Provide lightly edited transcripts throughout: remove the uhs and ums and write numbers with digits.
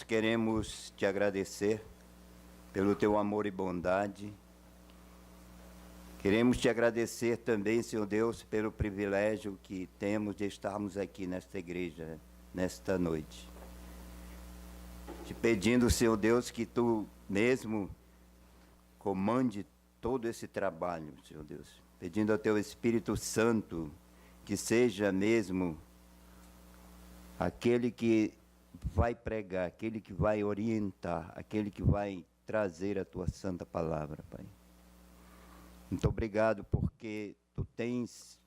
queremos te agradecer pelo teu amor e bondade. Queremos te agradecer também, Senhor Deus, pelo privilégio que temos de estarmos aqui nesta igreja, nesta noite. Te pedindo, Senhor Deus, que Tu mesmo comande todo esse trabalho, Senhor Deus. Pedindo ao Teu Espírito Santo que seja mesmo aquele que vai pregar, aquele que vai orientar, aquele que vai trazer a Tua santa palavra, Pai. Muito obrigado porque Tu tens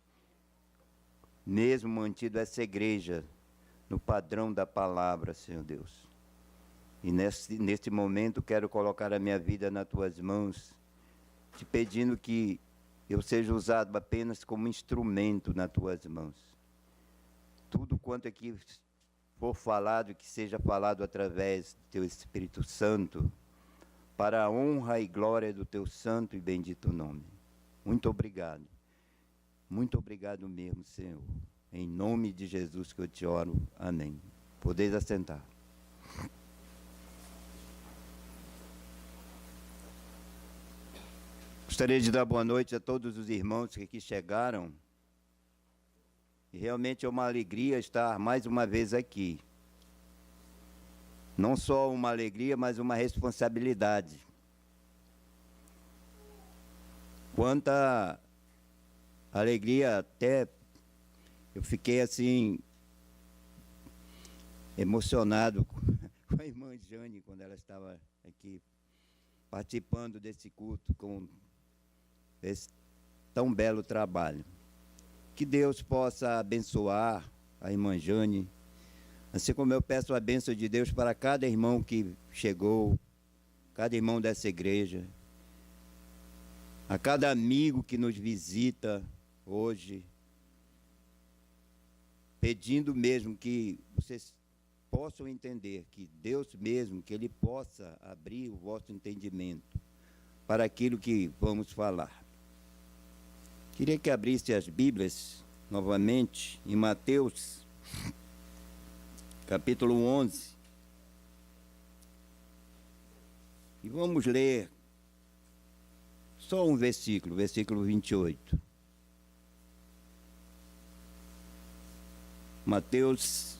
mesmo mantido essa igreja no padrão da palavra, Senhor Deus. E neste momento quero colocar a minha vida nas Tuas mãos, te pedindo que eu seja usado apenas como instrumento nas Tuas mãos. Tudo quanto aqui for falado, que seja falado através do Teu Espírito Santo, para a honra e glória do Teu santo e bendito nome. Muito obrigado. Muito obrigado mesmo, Senhor. Em nome de Jesus que eu te oro. Amém. Podeis assentar. Gostaria de dar boa noite a todos os irmãos que aqui chegaram. E realmente é uma alegria estar mais uma vez aqui. Não só uma alegria, mas uma responsabilidade. Quanta alegria, até eu fiquei assim, emocionado com a irmã Jane, quando ela estava aqui participando desse culto com esse tão belo trabalho. Que Deus possa abençoar a irmã Jane, assim como eu peço a bênção de Deus para cada irmão que chegou, cada irmão dessa igreja, a cada amigo que nos visita hoje, pedindo mesmo que vocês possam entender que Deus mesmo, que Ele possa abrir o vosso entendimento para aquilo que vamos falar. Queria que abrisse as Bíblias novamente em Mateus, capítulo 11. E vamos ler só um versículo, versículo 28. Mateus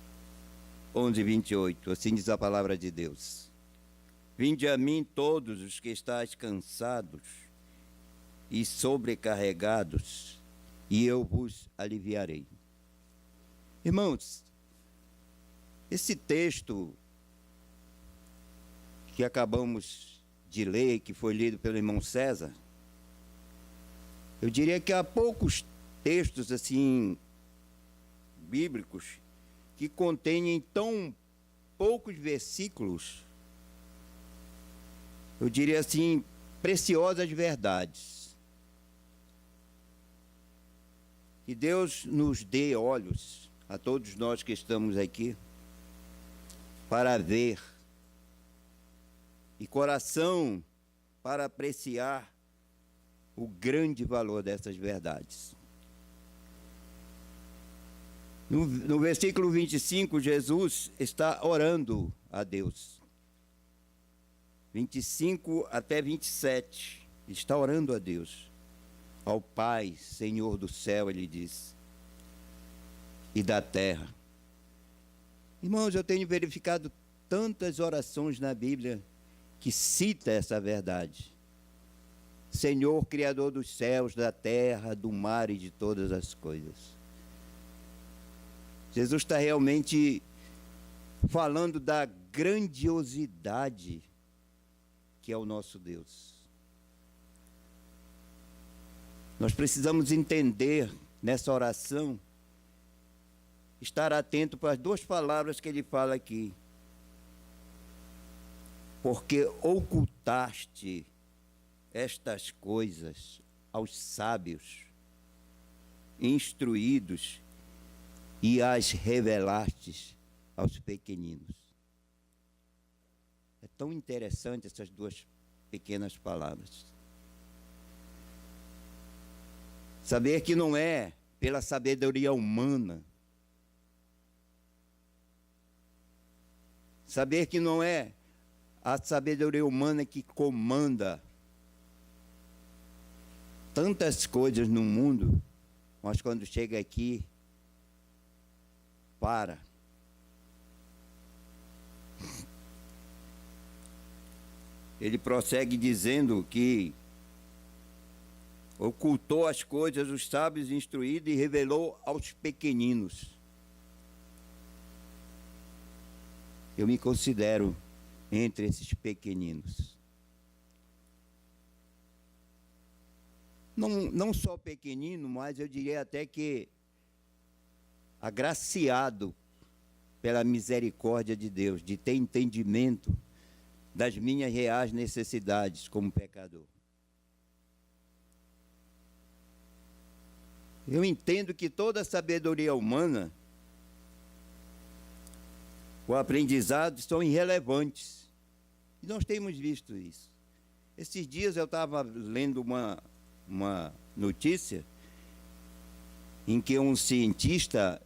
11, 28. Assim diz a palavra de Deus. Vinde a mim todos os que estáis cansados e sobrecarregados, e eu vos aliviarei. Irmãos, esse texto que acabamos de ler, que foi lido pelo irmão César, eu diria que há poucos textos assim bíblicos que contêm em tão poucos versículos, eu diria assim, preciosas verdades. Que Deus nos dê olhos, a todos nós que estamos aqui, para ver, e coração para apreciar o grande valor dessas verdades. No versículo 25, Jesus está orando a Deus. 25 até 27, está orando a Deus. Ao Pai, Senhor do céu, ele diz, e da terra. Irmãos, eu tenho verificado tantas orações na Bíblia que cita essa verdade. Senhor, Criador dos céus, da terra, do mar e de todas as coisas. Jesus está realmente falando da grandiosidade que é o nosso Deus. Nós precisamos entender nessa oração, estar atento para as duas palavras que ele fala aqui. Porque ocultaste estas coisas aos sábios, instruídos, e as revelaste aos pequeninos. É tão interessante essas duas pequenas palavras. Saber que não é pela sabedoria humana, Saber que não é a sabedoria humana que comanda tantas coisas no mundo, mas quando chega aqui, para. Ele prossegue dizendo que ocultou as coisas dos sábios instruídos e revelou aos pequeninos. Eu me considero entre esses pequeninos. Não só pequenino, mas eu diria até que agraciado pela misericórdia de Deus, de ter entendimento das minhas reais necessidades como pecador. Eu entendo que toda a sabedoria humana, o aprendizado são irrelevantes. E nós temos visto isso. Esses dias eu estava lendo uma notícia em que um cientista,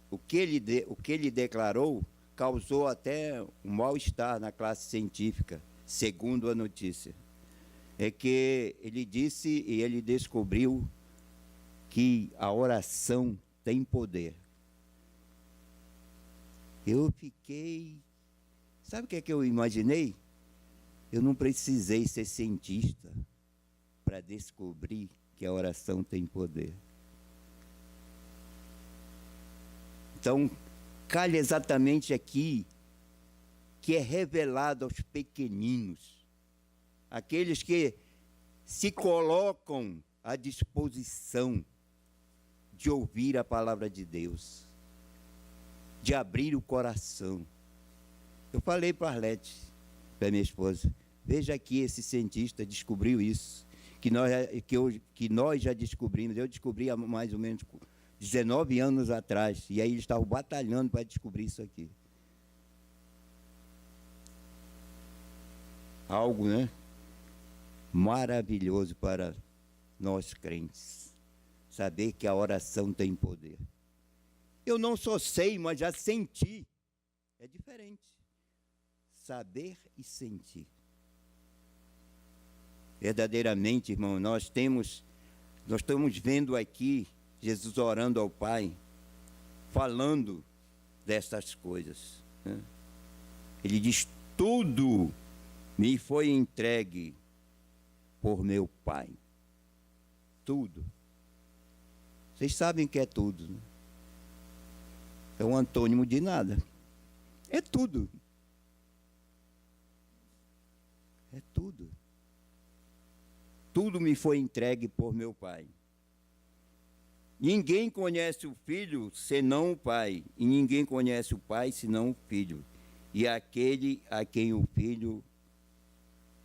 o que ele declarou causou até um mal-estar na classe científica, segundo a notícia. É que ele disse e ele descobriu que a oração tem poder. Eu fiquei... Sabe o que é que eu imaginei? Eu não precisei ser cientista para descobrir que a oração tem poder. Então, calha exatamente aqui que é revelado aos pequeninos, aqueles que se colocam à disposição de ouvir a palavra de Deus, de abrir o coração. Eu falei para a Arlete, para minha esposa, veja aqui, esse cientista descobriu isso, que nós já descobrimos. Eu descobri há mais ou menos 19 anos atrás, e aí eles estavam batalhando para descobrir isso aqui. Algo, né? Maravilhoso para nós crentes, saber que a oração tem poder. Eu não só sei, mas já senti. É diferente. Saber e sentir. Verdadeiramente, irmão, nós estamos vendo aqui Jesus orando ao Pai, falando dessas coisas, né? Ele diz, tudo me foi entregue por meu Pai. Tudo. Vocês sabem o que é tudo, né? É um antônimo de nada. É tudo. É tudo. Tudo me foi entregue por meu Pai. Ninguém conhece o Filho senão o Pai, e ninguém conhece o Pai senão o Filho, e aquele a quem o Filho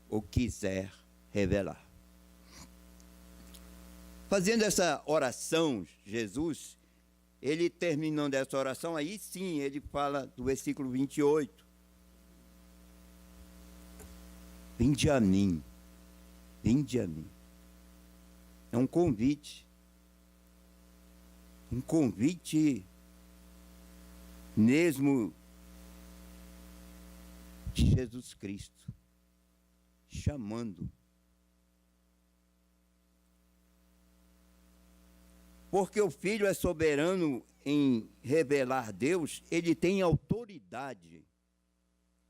o quiser revelar. Fazendo essa oração, Jesus, ele terminando essa oração, aí sim, ele fala do versículo 28. Vinde a mim. Vinde a mim. É um convite. Um convite mesmo de Jesus Cristo, chamando. Porque o Filho é soberano em revelar Deus, ele tem autoridade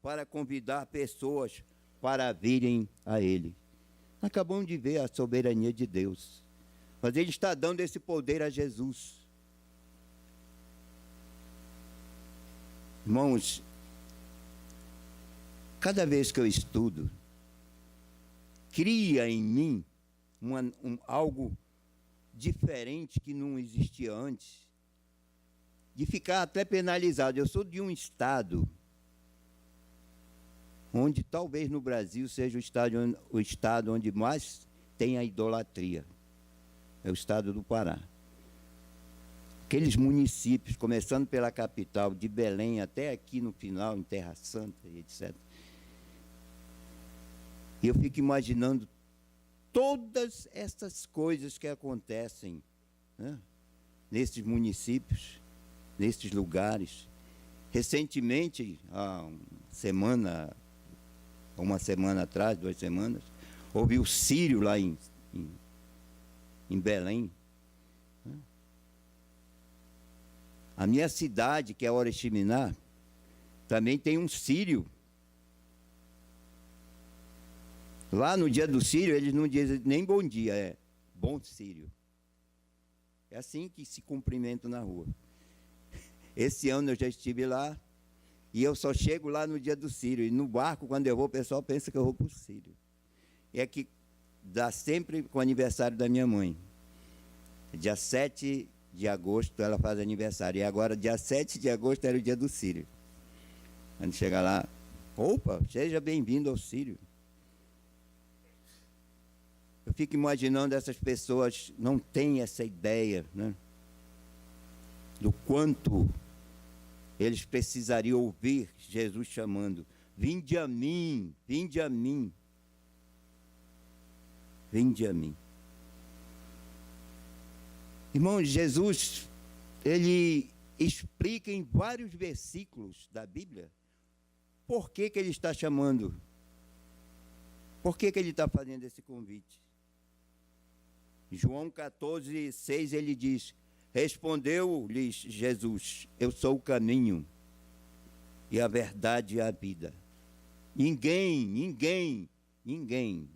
para convidar pessoas para virem a ele. Acabamos de ver a soberania de Deus, mas ele está dando esse poder a Jesus. Irmãos, cada vez que eu estudo, cria em mim algo diferente que não existia antes, de ficar até penalizado. Eu sou de um estado onde talvez no Brasil seja o estado onde mais tem a idolatria. É o estado do Pará. Aqueles municípios, começando pela capital, de Belém até aqui no final, em Terra Santa, etc. E eu fico imaginando todas essas coisas que acontecem, né, nesses municípios, nesses lugares. Recentemente, há uma semana atrás, 2 semanas, houve o Sírio lá em Belém. A minha cidade, que é Oriximiná, também tem um Sírio. Lá no dia do Sírio, eles não dizem nem bom dia, é bom Sírio. É assim que se cumprimentam na rua. Esse ano eu já estive lá, e eu só chego lá no dia do Sírio. E no barco, quando eu vou, o pessoal pensa que eu vou para o Sírio. É que dá sempre com o aniversário da minha mãe. Dia 7 de agosto ela faz aniversário. E agora, dia 7 de agosto, era o dia do Sírio. Quando chega lá, opa, seja bem-vindo ao Sírio. Eu fico imaginando essas pessoas não têm essa ideia, né, do quanto eles precisariam ouvir Jesus chamando: vinde a mim, vinde a mim, vinde a mim. Irmão, Jesus, ele explica em vários versículos da Bíblia por que ele está chamando, por que ele está fazendo esse convite. João 14, 6, ele diz: respondeu-lhes Jesus: eu sou o caminho e a verdade e a vida. Ninguém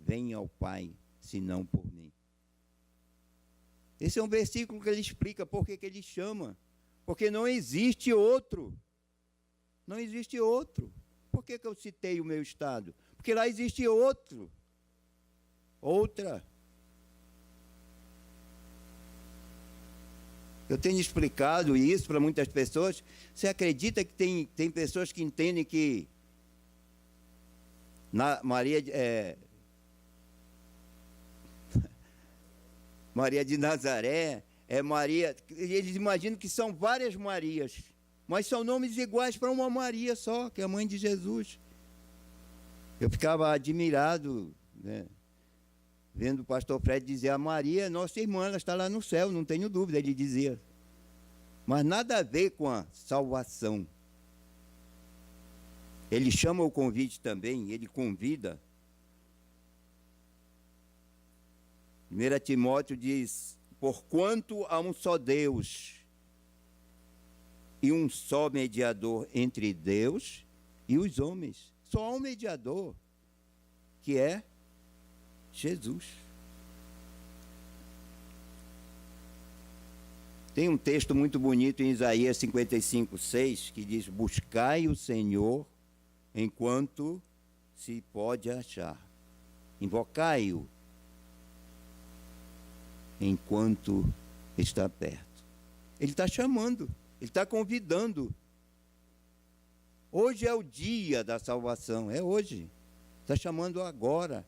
vem ao Pai senão por mim. Esse é um versículo que ele explica por que ele chama. Porque não existe outro. Não existe outro. Por que eu citei o meu estado? Porque lá existe outro. Outra. Eu tenho explicado isso para muitas pessoas. Você acredita que tem pessoas que entendem que Maria de Nazaré é Maria. Eles imaginam que são várias Marias, mas são nomes iguais para uma Maria só, que é a mãe de Jesus. Eu ficava admirado, né, vendo o pastor Fred dizer: a Maria é nossa irmã, ela está lá no céu, não tenho dúvida, ele dizia. Mas nada a ver com a salvação. Ele chama o convite também, ele convida. 1 Timóteo diz: porquanto há um só Deus e um só mediador entre Deus e os homens. Só há um mediador, que é Jesus. Tem um texto muito bonito em Isaías 55, 6, que diz: buscai o Senhor enquanto se pode achar. Invocai-o enquanto está perto. Ele está chamando, ele está convidando. Hoje é o dia da salvação, é hoje. Está chamando agora.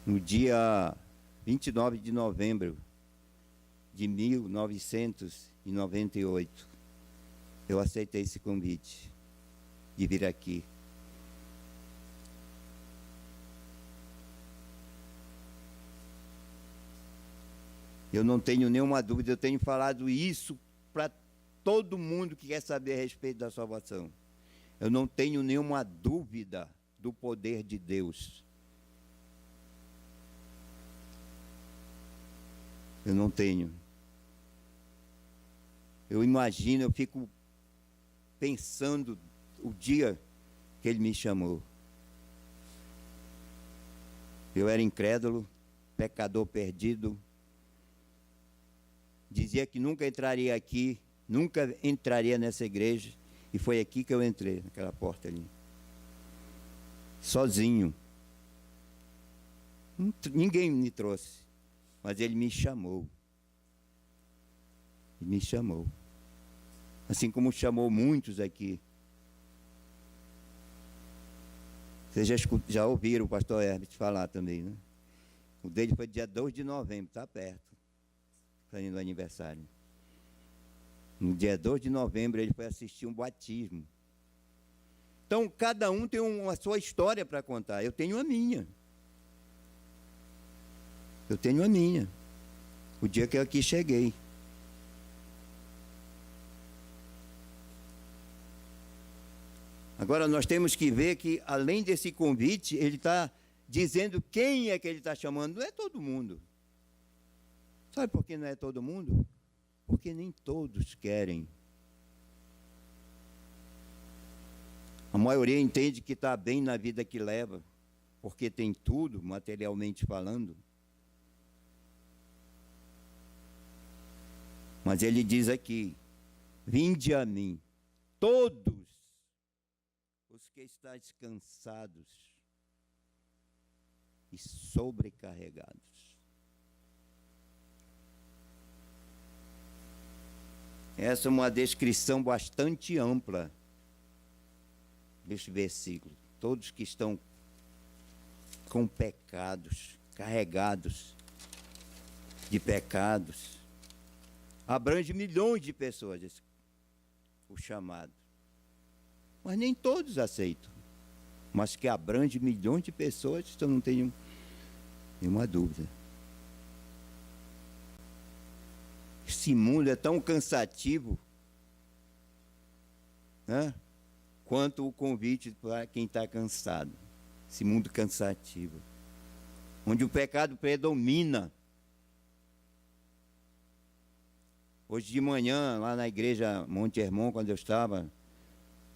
No dia 29 de novembro de 1998, eu aceitei esse convite de vir aqui. Eu não tenho nenhuma dúvida, eu tenho falado isso para todo mundo que quer saber a respeito da salvação. Eu não tenho nenhuma dúvida do poder de Deus. Eu não tenho. Eu imagino, eu fico pensando o dia que ele me chamou. Eu era incrédulo, pecador perdido. Dizia que nunca entraria aqui, nunca entraria nessa igreja. E foi aqui que eu entrei, naquela porta ali. Sozinho. Ninguém me trouxe, mas ele me chamou. Ele me chamou. Assim como chamou muitos aqui. Vocês já ouviram o pastor Herbert falar também, né? O dele foi dia 2 de novembro, está perto. Fazendo aniversário. No dia 2 de novembro ele foi assistir um batismo. Então, cada um tem uma sua história para contar. Eu tenho a minha. Eu tenho a minha. O dia que eu aqui cheguei. Agora, nós temos que ver que, além desse convite, ele está dizendo quem é que ele está chamando. Não é todo mundo. Sabe por que não é todo mundo? Porque nem todos querem. A maioria entende que está bem na vida que leva, porque tem tudo, materialmente falando. Mas ele diz aqui: vinde a mim, todos os que estáis cansados e sobrecarregados. Essa é uma descrição bastante ampla deste versículo. Todos que estão com pecados, carregados de pecados. Abrange milhões de pessoas, o chamado. Mas nem todos aceitam. Mas que abrange milhões de pessoas, então não tenho nenhuma dúvida. Esse mundo é tão cansativo, né, quanto o convite para quem está cansado. Esse mundo cansativo, onde o pecado predomina. Hoje de manhã, lá na igreja Monte Hermon, quando eu estava,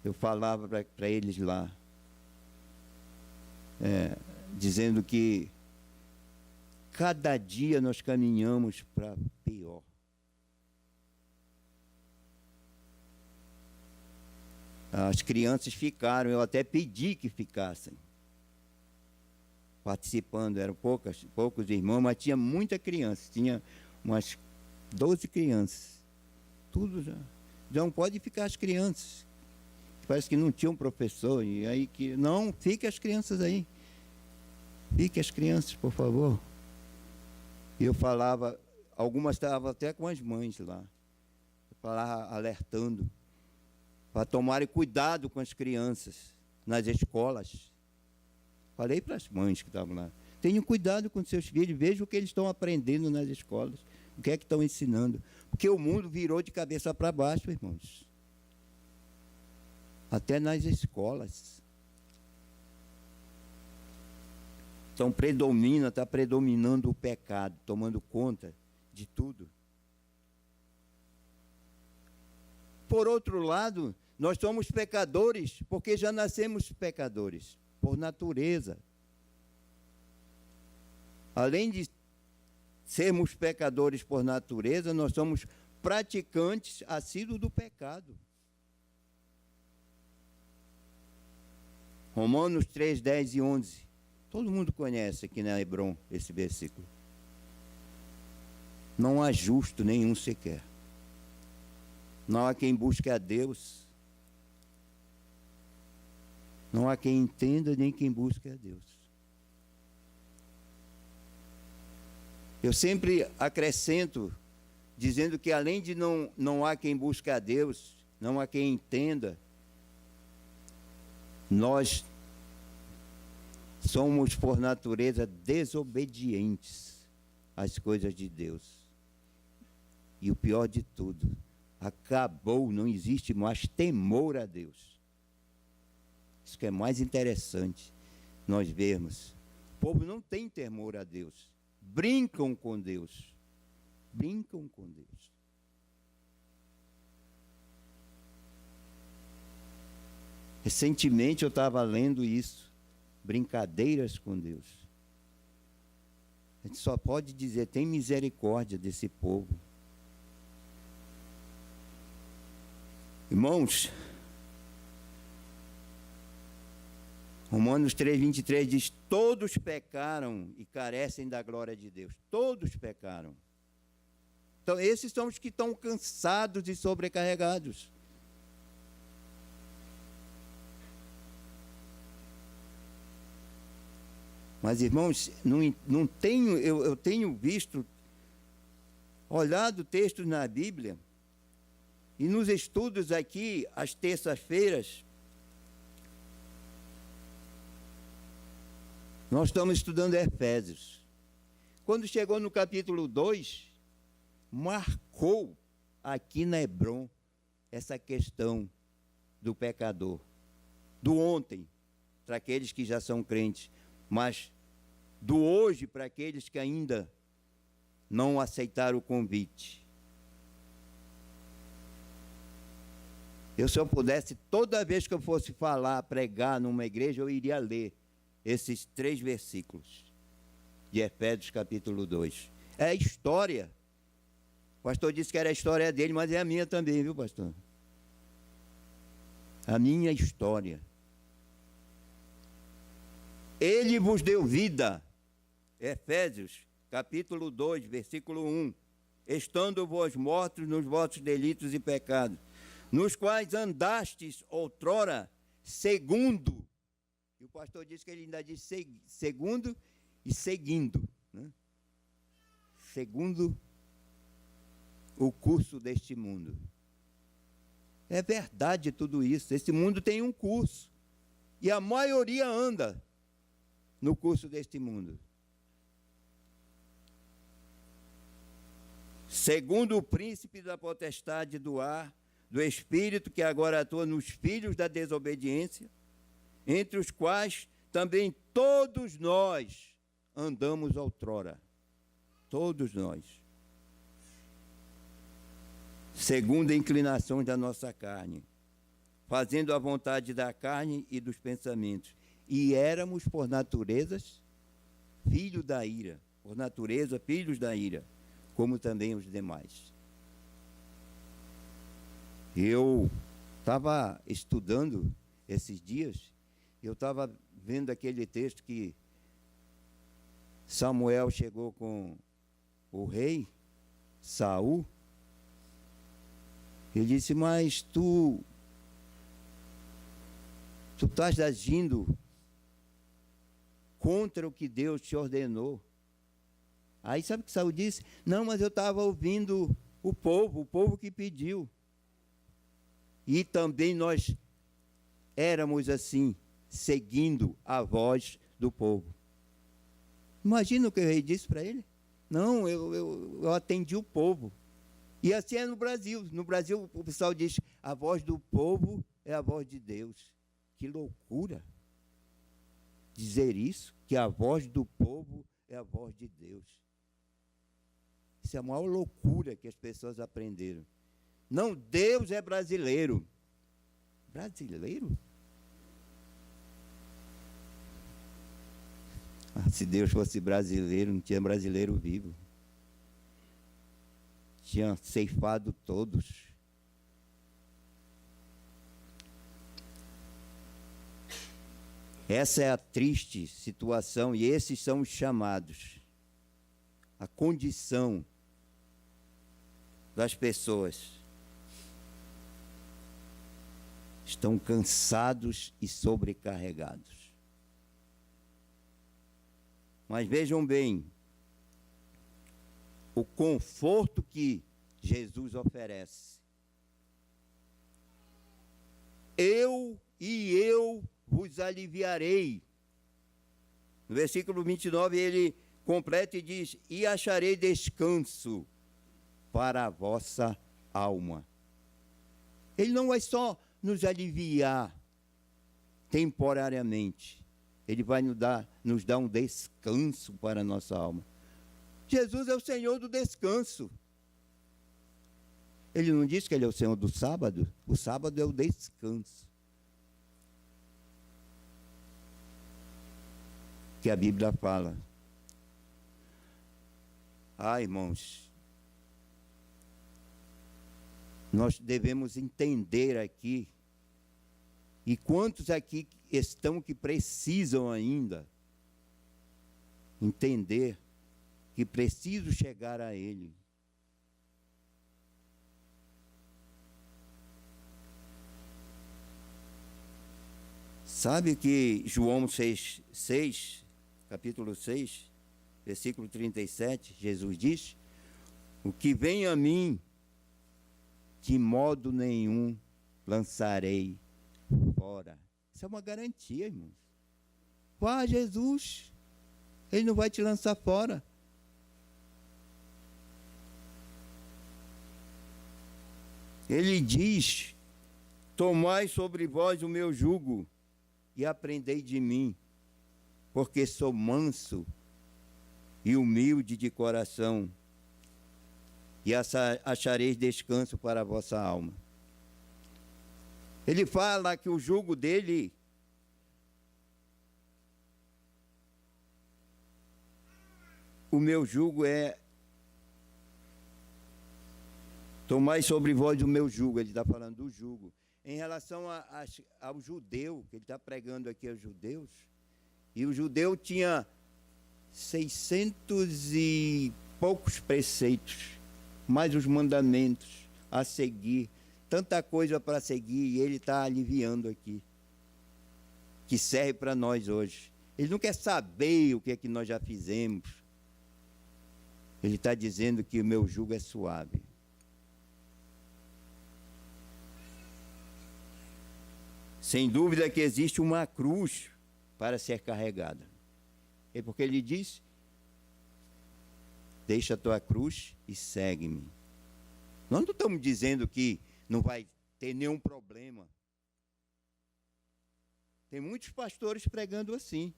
eu falava para eles lá, dizendo que cada dia nós caminhamos para pior. As crianças ficaram, eu até pedi que ficassem participando, eram poucos irmãos, mas tinha muita criança, tinha umas 12 crianças. Tudo já. Não pode ficar as crianças. Parece que não tinha um professor, e aí que. Não, fique as crianças aí. Fique as crianças, por favor. E eu falava, algumas estavam até com as mães lá. Eu falava alertando, para tomarem cuidado com as crianças nas escolas. Falei para as mães que estavam lá. Tenham cuidado com seus filhos, vejam o que eles estão aprendendo nas escolas. O que é que estão ensinando? Porque o mundo virou de cabeça para baixo, irmãos. Até nas escolas. Então está predominando o pecado, tomando conta de tudo. Por outro lado, nós somos pecadores, porque já nascemos pecadores, por natureza. Além de sermos pecadores por natureza, nós somos praticantes assíduos do pecado. Romanos 3, 10 e 11. Todo mundo conhece aqui na Hebron esse versículo. Não há justo nenhum sequer. Não há quem busque a Deus. Não há quem entenda nem quem busque a Deus. Eu sempre acrescento, dizendo que além de não há quem busque a Deus, não há quem entenda, nós somos por natureza desobedientes às coisas de Deus. E o pior de tudo, acabou, não existe mais temor a Deus. Isso que é mais interessante nós vermos. O povo não tem temor a Deus. Brincam com Deus. Brincam com Deus. Recentemente eu estava lendo isso. Brincadeiras com Deus. A gente só pode dizer, tem misericórdia desse povo. Irmãos, Romanos 3, 23 diz, todos pecaram e carecem da glória de Deus. Todos pecaram. Então, esses são os que estão cansados e sobrecarregados. Mas, irmãos, não tenho, eu tenho visto, olhado textos na Bíblia, e nos estudos aqui, às terças-feiras, nós estamos estudando Efésios. Quando chegou no capítulo 2, marcou aqui na Hebron essa questão do pecador, do ontem, para aqueles que já são crentes, mas do hoje para aqueles que ainda não aceitaram o convite. Se eu pudesse, toda vez que eu fosse falar, pregar numa igreja, eu iria ler esses 3 versículos de Efésios capítulo 2. É a história. O pastor disse que era a história dele, mas é a minha também, viu, pastor? A minha história. Ele vos deu vida. Efésios capítulo 2, versículo 1. Estando vós mortos nos vossos delitos e pecados, nos quais andastes outrora segundo. E o pastor disse que ele ainda diz segundo e seguindo, né? Segundo o curso deste mundo. É verdade tudo isso. Esse mundo tem um curso. E a maioria anda no curso deste mundo. Segundo o príncipe da potestade do ar, do Espírito que agora atua nos filhos da desobediência, entre os quais também todos nós andamos outrora. Todos nós. Segundo a inclinação da nossa carne, fazendo a vontade da carne e dos pensamentos. E éramos, por natureza, filhos da ira. Por natureza, filhos da ira, como também os demais. Eu estava estudando esses dias, eu estava vendo aquele texto que Samuel chegou com o rei Saul. Ele disse, mas tu estás agindo contra o que Deus te ordenou. Aí sabe o que Saul disse? Não, mas eu estava ouvindo o povo que pediu. E também nós éramos assim, seguindo a voz do povo. Imagina o que o rei disse para ele. Não, eu atendi o povo. E assim é no Brasil. No Brasil o pessoal diz, a voz do povo é a voz de Deus. Que loucura dizer isso, que a voz do povo é a voz de Deus. Isso é a maior loucura que as pessoas aprenderam. Não, Deus é brasileiro. Brasileiro? Se Deus fosse brasileiro, não tinha brasileiro vivo. Tinha ceifado todos. Essa é a triste situação e esses são os chamados. A condição das pessoas. Estão cansados e sobrecarregados. Mas vejam bem, o conforto que Jesus oferece. Eu vos aliviarei. No versículo 29 ele completa e diz, e acharei descanso para a vossa alma. Ele não vai só nos aliviar temporariamente, ele vai nos dar um descanso para a nossa alma. Jesus é o Senhor do descanso. Ele não disse que ele é o Senhor do sábado? O sábado é o descanso. Que a Bíblia fala. Irmãos, nós devemos entender aqui, e quantos aqui estão que precisam ainda entender que preciso chegar a Ele. Sabe que João 6, capítulo 6, versículo 37, Jesus diz, o que vem a mim, de modo nenhum lançarei fora. Isso é uma garantia, irmãos. Vá a Jesus, Ele não vai te lançar fora. Ele diz: tomai sobre vós o meu jugo e aprendei de mim, porque sou manso e humilde de coração, e achareis descanso para a vossa alma. Ele fala que o jugo dele o meu jugo é tomai sobre vós o meu jugo. Ele está falando do jugo. Em relação ao judeu, que ele está pregando aqui aos judeus, e o judeu tinha 600 e poucos preceitos, mais os mandamentos a seguir, tanta coisa para seguir, e ele está aliviando aqui, que serve para nós hoje. Ele não quer saber o que é que nós já fizemos. Ele está dizendo que o meu jugo é suave. Sem dúvida que existe uma cruz para ser carregada. É porque ele diz: deixa a tua cruz e segue-me. Nós não estamos dizendo que não vai ter nenhum problema. Tem muitos pastores pregando assim.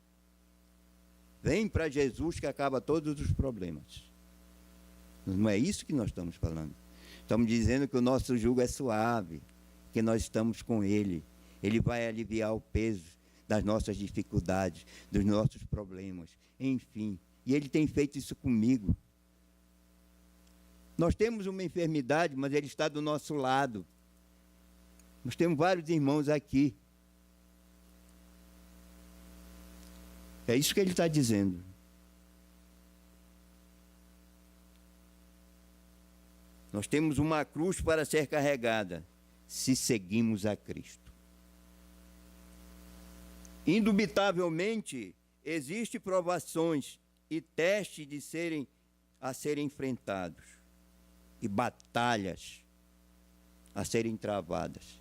Vem para Jesus que acaba todos os problemas. Não é isso que nós estamos falando. Estamos dizendo que o nosso jugo é suave, que nós estamos com Ele. Ele vai aliviar o peso das nossas dificuldades, dos nossos problemas, enfim. E Ele tem feito isso comigo. Nós temos uma enfermidade, mas Ele está do nosso lado. Nós temos vários irmãos aqui. É isso que Ele está dizendo. Nós temos uma cruz para ser carregada, se seguimos a Cristo. Indubitavelmente, existem provações e testes a serem enfrentados, e batalhas a serem travadas.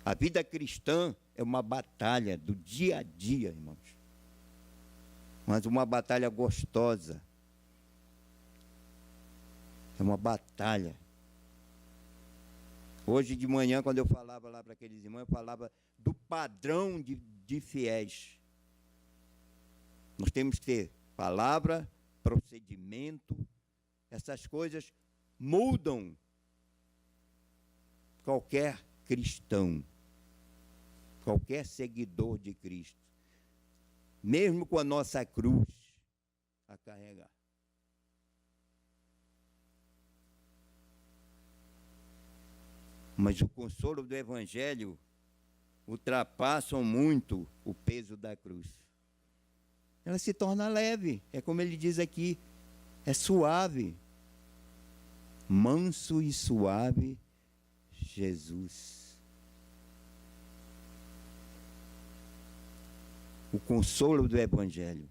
A vida cristã é uma batalha do dia a dia, irmãos. Mas uma batalha gostosa. É uma batalha. Hoje de manhã, quando eu falava lá para aqueles irmãos, eu falava do padrão de fiéis. Nós temos que ter palavra, procedimento. Essas coisas mudam qualquer cristão, qualquer seguidor de Cristo, mesmo com a nossa cruz a carregar. Mas o consolo do Evangelho ultrapassa muito o peso da cruz. Ela se torna leve, é como ele diz aqui, é suave. Manso e suave, Jesus. O consolo do Evangelho.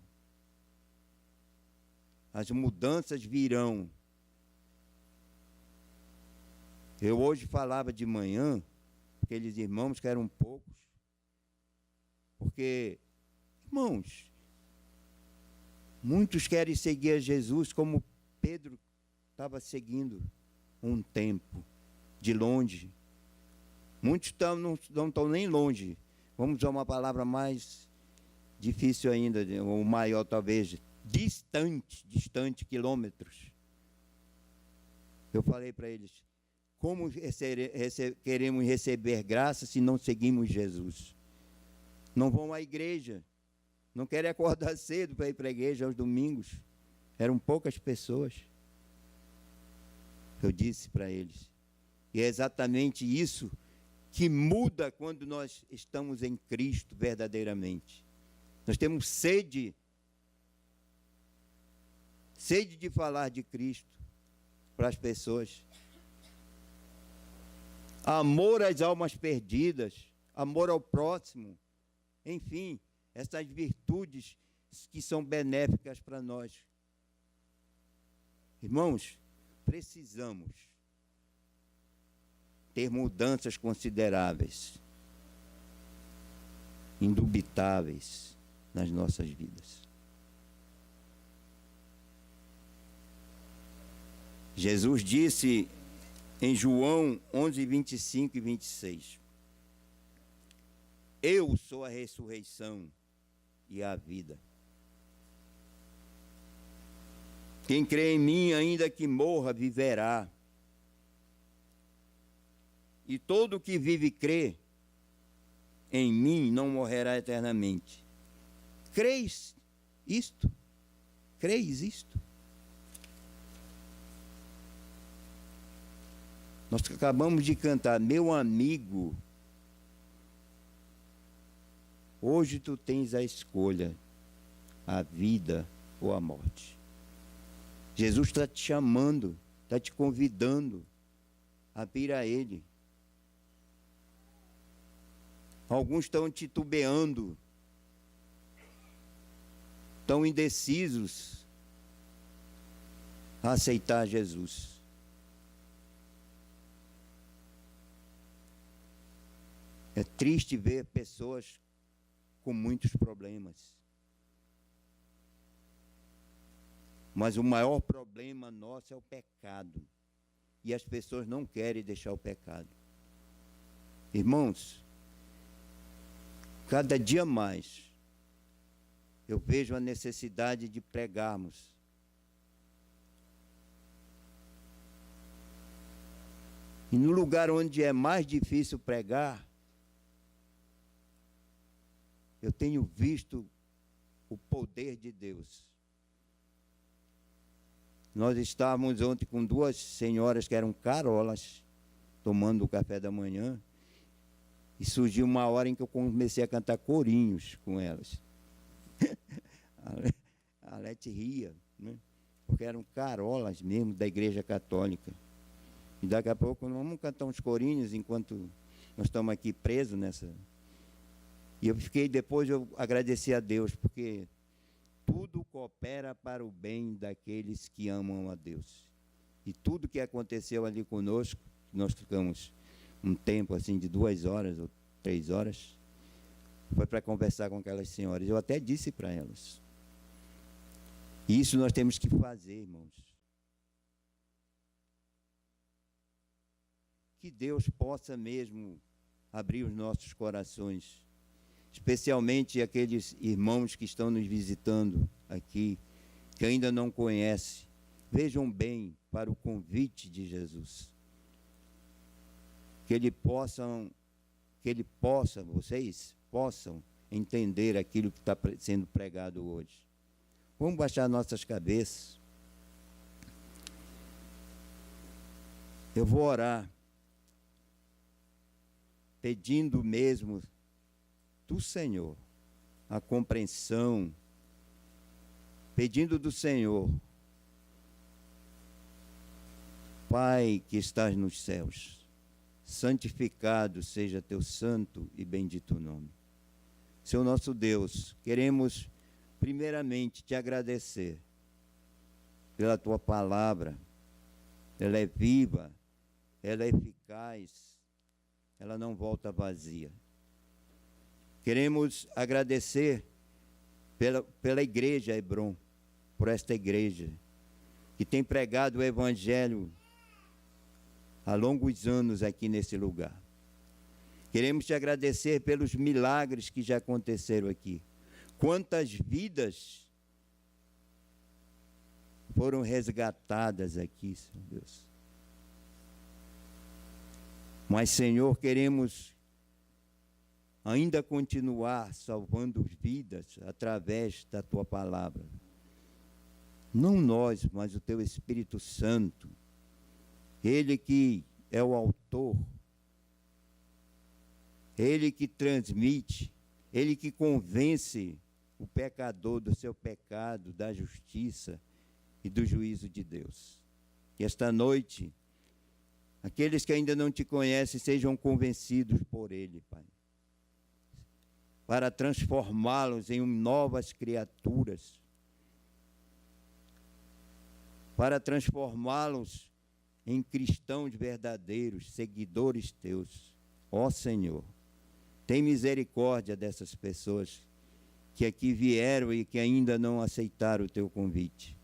As mudanças virão. Eu hoje falava de manhã, aqueles irmãos que eram poucos, porque, irmãos, muitos querem seguir a Jesus como Pedro estava seguindo um tempo, de longe. Muitos não estão nem longe. Vamos usar uma palavra mais difícil ainda, ou maior talvez, distante, quilômetros. Eu falei para eles: como queremos receber graça se não seguimos Jesus? Não vão à igreja, não querem acordar cedo para ir para a igreja aos domingos. Eram poucas pessoas. Eu disse para eles. E é exatamente isso que muda quando nós estamos em Cristo verdadeiramente. Nós temos sede de falar de Cristo para as pessoas. Amor às almas perdidas, amor ao próximo, enfim, essas virtudes que são benéficas para nós. Irmãos, precisamos ter mudanças consideráveis, indubitáveis nas nossas vidas. Jesus disse em João 11, 25 e 26. Eu sou a ressurreição e a vida. Quem crê em mim, ainda que morra, viverá. E todo que vive e crê em mim não morrerá eternamente. Creis isto? Creis isto? Nós acabamos de cantar, meu amigo, hoje tu tens a escolha, a vida ou a morte. Jesus está te chamando, está te convidando a vir a Ele. Alguns estão titubeando, estão indecisos a aceitar Jesus. É triste ver pessoas com muitos problemas. Mas o maior problema nosso é o pecado. E as pessoas não querem deixar o pecado. Irmãos, cada dia mais eu vejo a necessidade de pregarmos. E no lugar onde é mais difícil pregar, eu tenho visto o poder de Deus. Nós estávamos ontem com duas senhoras que eram carolas, tomando o café da manhã, e surgiu uma hora em que eu comecei a cantar corinhos com elas. A Lete ria, né? Porque eram carolas mesmo da Igreja Católica. E daqui a pouco nós vamos cantar uns corinhos enquanto nós estamos aqui presos nessa. E eu fiquei, depois eu agradeci a Deus, porque tudo coopera para o bem daqueles que amam a Deus. E tudo que aconteceu ali conosco, nós ficamos um tempo assim de 2 horas ou 3 horas, foi para conversar com aquelas senhoras. Eu até disse para elas. E isso nós temos que fazer, irmãos. Que Deus possa mesmo abrir os nossos corações, especialmente aqueles irmãos que estão nos visitando aqui, que ainda não conhecem. Vejam bem para o convite de Jesus. Que vocês possam entender aquilo que está sendo pregado hoje. Vamos baixar nossas cabeças. Eu vou orar, pedindo mesmo do Senhor a compreensão, pedindo do Senhor, Pai que estás nos céus, santificado seja teu santo e bendito nome. Senhor nosso Deus, queremos primeiramente te agradecer pela tua palavra. Ela é viva, ela é eficaz, ela não volta vazia. Queremos agradecer pela igreja Hebron, por esta igreja que tem pregado o evangelho há longos anos aqui nesse lugar. Queremos te agradecer pelos milagres que já aconteceram aqui. Quantas vidas foram resgatadas aqui, Senhor Deus. Mas, Senhor, queremos ainda continuar salvando vidas através da tua palavra. Não nós, mas o teu Espírito Santo. Ele que é o autor, ele que transmite, ele que convence o pecador do seu pecado, da justiça e do juízo de Deus. Que esta noite, aqueles que ainda não te conhecem sejam convencidos por ele, Pai, para transformá-los em novas criaturas, para transformá-los em cristãos verdadeiros, seguidores teus. Ó Senhor, tem misericórdia dessas pessoas que aqui vieram e que ainda não aceitaram o teu convite.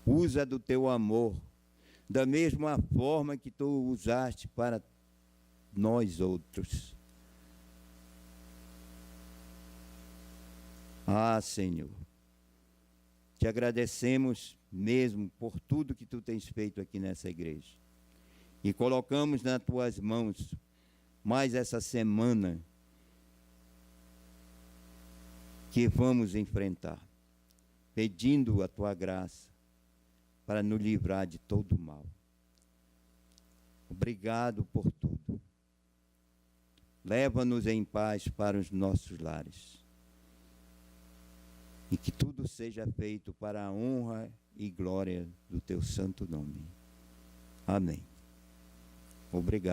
Usa do teu amor, da mesma forma que tu usaste para nós outros. Ah, Senhor, te agradecemos mesmo por tudo que tu tens feito aqui nessa igreja. E colocamos nas tuas mãos mais essa semana que vamos enfrentar, pedindo a tua graça para nos livrar de todo o mal. Obrigado por tudo. Leva-nos em paz para os nossos lares. E que tudo seja feito para a honra e glória do teu santo nome. Amém. Obrigado.